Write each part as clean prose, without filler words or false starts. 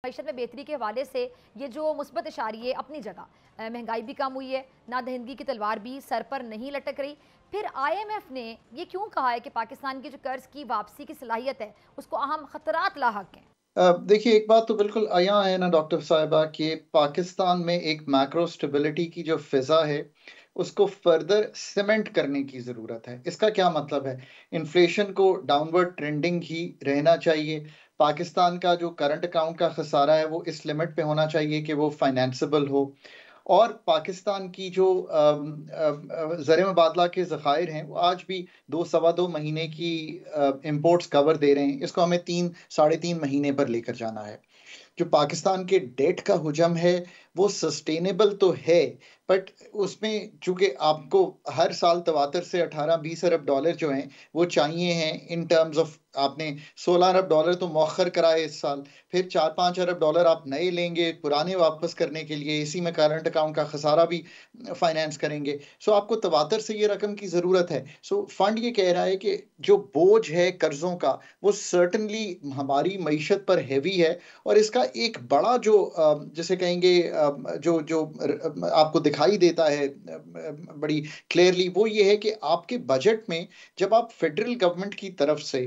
मईशत में बेहतरी के हवाले से ये जो मुस्बत इशारे है अपनी जगह, महंगाई भी कम हुई है, ना दहनगी की तलवार भी सर पर नहीं लटक रही। फिर IMF ने ये क्यों कहा है कि पाकिस्तान की जो कर्ज की वापसी की सलाहियत है उसको अहम खतरात लाहक हैं? देखिए, एक बात तो बिल्कुल यहाँ है ना डॉक्टर साहिबा, कि पाकिस्तान में एक मैक्रो स्टेबिलिटी की जो फिजा है उसको फर्दर सीमेंट करने की ज़रूरत है। इसका क्या मतलब है? इन्फ्लेशन को डाउनवर्ड ट्रेंडिंग ही रहना चाहिए। पाकिस्तान का जो करंट अकाउंट का खसारा है वो इस लिमिट पे होना चाहिए कि वो फाइनेंसिबल हो। और पाकिस्तान की जो ज़र मुबादला के ज़खायर हैं वो आज भी 2 सवा 2 महीने की इम्पोर्ट्स कवर दे रहे हैं। इसको हमें 3 साढ़े 3 महीने पर लेकर जाना है। जो पाकिस्तान के डेट का हुजम है वो सस्टेनेबल तो है, बट उसमें चूंकि आपको हर साल तवातर से 18-20 अरब डॉलर जो हैं वो चाहिए हैं इन टर्म्स ऑफ, आपने 16 अरब डॉलर तो मौखर कराए इस साल, फिर 4-5 अरब डॉलर आप नए लेंगे पुराने वापस करने के लिए, इसी में करंट अकाउंट का खसारा भी फाइनेंस करेंगे। सो आपको तवातर से ये रकम की ज़रूरत है। सो फंड ये कह रहा है कि जो बोझ है कर्जों का वो सर्टनली हमारी मईशत पर हैवी है। और इसका एक बड़ा जो जिसे कहेंगे जो जो आपको दिखाई देता है बड़ी क्लियरली, वो ये है कि आपके बजट में जब आप फेडरल गवर्नमेंट की तरफ से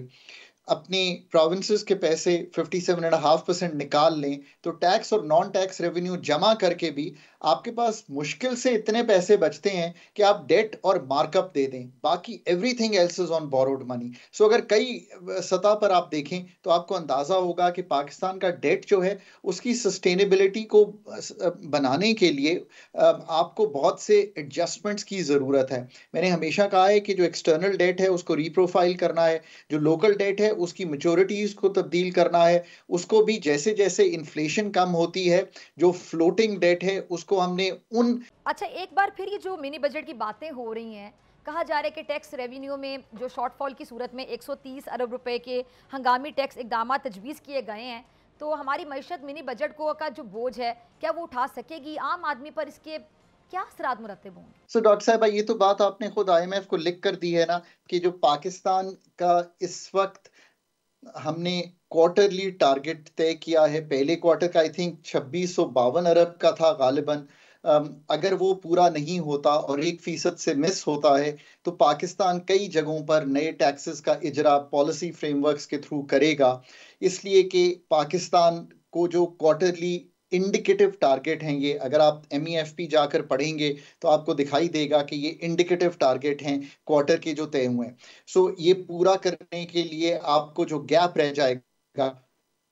अपनी प्रोविंसेस के पैसे 57.5% निकाल लें तो टैक्स और नॉन टैक्स रेवेन्यू जमा करके भी आपके पास मुश्किल से इतने पैसे बचते हैं कि आप डेट और मार्कअप दे दें, बाकी everything else is on borrowed money. So अगर कई सतह पर आप देखें तो आपको अंदाजा होगा कि पाकिस्तान का डेट जो है उसकी सस्टेनेबिलिटी को बनाने के लिए आपको बहुत से एडजस्टमेंट्स की ज़रूरत है। मैंने हमेशा कहा है कि जो एक्सटर्नल डेट है उसको रीप्रोफाइल करना है, जो लोकल डेट है उसकी मैच्योरिटीज को तब्दील करना है, उसको भी जैसे जैसे इन्फ्लेशन कम होती है, जो फ्लोटिंग डेट है उसको हमने उन। अच्छा, एक बार फिर ये जो मिनी बजट की बातें हो रही हैं, कहा जा रहा है कि टैक्स रेवेन्यू में जो शॉर्टफॉल की सूरत में 130 अरब रुपए के हंगामी टैक्स इकदाम तजवीज़ किए गए हैं, तो हमारी मईशत मिनी बजट को का जो बोझ है क्या वो उठा सकेगी? आम आदमी पर इसके क्या असरात मुरतब होंगे? सो डॉक्टर साहब, ये तो बात आपने खुद IMF को लिख कर दी है ना, कि जो पाकिस्तान का इस वक्त हमने क्वार्टरली टारगेट तय किया है। पहले क्वार्टर का आई थिंक 2652 अरब का था गालिबन। अगर वो पूरा नहीं होता और 1% से मिस होता है तो पाकिस्तान कई जगहों पर नए टैक्सेस का इजरा पॉलिसी फ्रेमवर्क्स के थ्रू करेगा। इसलिए कि पाकिस्तान को जो क्वार्टरली इंडिकेटिव टारगेट हैं, ये अगर आप MEFP जाकर पढ़ेंगे तो आपको दिखाई देगा कि ये इंडिकेटिव टारगेट हैं क्वार्टर के जो तय हुए हैं। सो ये पूरा करने के लिए आपको जो गैप रह जाएगा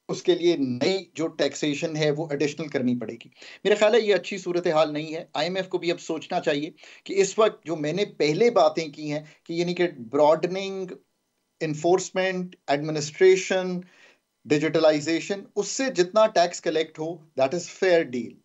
उसके लिए नई जो टैक्सेशन है वो एडिशनल करनी पड़ेगी। मेरा ख्याल है ये अच्छी सूरत हाल नहीं है। IMF को भी अब सोचना चाहिए कि इस वक्त जो मैंने पहले बातें की हैं कि यानी कि ब्रॉडनिंग, इन्फोर्समेंट, एडमिनिस्ट्रेशन, डिजिटलाइजेशन, उससे जितना टैक्स कलेक्ट हो दैट इज फेयर डील।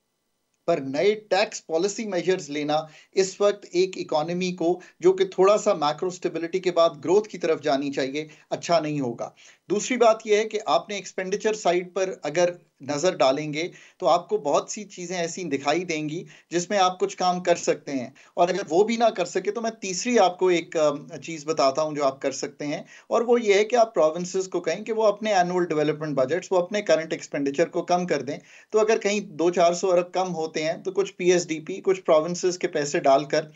पर नए टैक्स पॉलिसी मेजर्स लेना इस वक्त एक इकोनॉमी को जो कि थोड़ा सा मैक्रो स्टेबिलिटी के बाद ग्रोथ की तरफ जानी चाहिए, अच्छा नहीं होगा। दूसरी बात यह है कि आपने एक्सपेंडिचर साइड पर अगर नजर डालेंगे तो आपको बहुत सी चीजें ऐसी दिखाई देंगी जिसमें आप कुछ काम कर सकते हैं। और अगर वो भी ना कर सके तो मैं तीसरी आपको एक चीज बताता हूं जो आप कर सकते हैं, और वो ये है कि आप प्रोविंसेस को कहें कि वो अपने एनुअल डेवलपमेंट बजट्स, वो अपने करंट एक्सपेंडिचर को कम कर दें। तो अगर कहीं 200-400 अरब कम होते हैं तो कुछ PSDP, कुछ प्रोविंसेस के पैसे डालकर,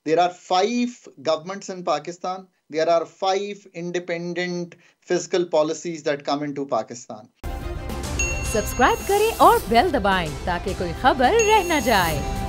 there are 5 governments in Pakistan, there are 5 independent fiscal policies that come into Pakistan. Subscribe करें और बेल दबाएं ताकि कोई खबर रह न जाए।